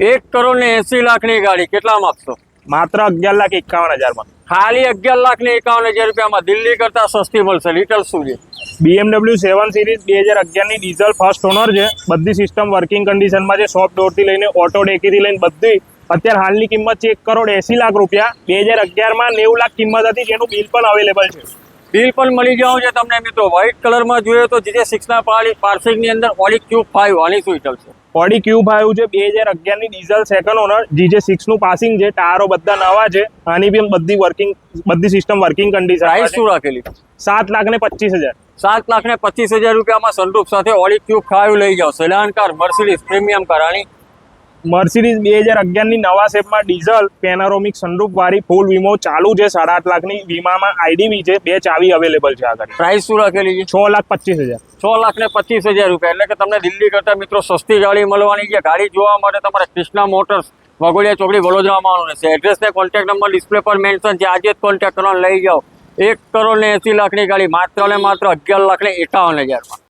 1,80,00,000ની ગાડી કેટલામાં આપશો? માત્ર 11,51,000 ખાલી 11,51,000 રૂપિયામાં દિલ્હી કરતા સસ્તી મળશે. ડિટેલ્સ શું છે? BMW 7 સિરીઝ 2011 ની ડીઝલ ફર્સ્ટ ઓનર છે. બધી સિસ્ટમ વર્કિંગ કન્ડિશનમાં છે. સોફ્ટ ડોરથી લઈને ઓટો ડેકીથી લઈને બધી અત્યારે હાલની કિંમત છે 1,80,00,000 રૂપિયા. 2011માં 90 લાખ કિંમત હતી, જેનું બિલ પણ અવેલેબલ છે. બિલ પણ મળી જવાનું છે તમને મિત્રો. વ્હાઇટ કલરમાં જોઈએ તો GJ6 ના પાર્સિંગની અંદર ઓડી Q5 આની શું ડિટેલ છે? ઓડી Q5 છે 2011 ની ડીઝલ સેકન્ડ ઓનર. GJ6 નું પાસિંગ છે. ટાયરો બધા નવા છે. આની બી બધી સિસ્ટમ વર્કિંગ કન્ડિશન. પ્રાઇસ શું રાખેલી? 7,25,000. 7,25,000 રૂપિયામાં સનરૂફ સાથે ઓડી Q5 લઈ જાઓ. Sedan car, Mercedes premium car. આની મર્સિડીઝ 2011 ની નવા શેપમાં ડીઝલ પેનારોમિક સનરૂફ વાળી ફૂલ વીમો ચાલુ છે. 8.5 લાખની વીમામાં આઈડીવી છે. 2 ચાવી અવેલેબલ છે. આગળ પ્રાઇસ શું રાખેલી છે? 6,25,000. 6,25,000 રૂપિયા. એટલે કે તમને દિલ્હી કરતા મિત્રો સસ્તી ગાડી મળવાની છે. ગાડી જોવા માટે તમારે કૃષ્ણા મોટર્સ વાઘોડિયા ચોકડી વડોદરામાં આવવાનું રહેશે. એડ્રેસ ને કોન્ટેક્ટ નંબર ડિસ્પ્લે પર મેન્શન છે. આજે જ કોન્ટેક્ટ કરવાનો લઈ જાઓ. 1,80,00,000ની ગાડી માત્ર ને માત્ર 11,51,000.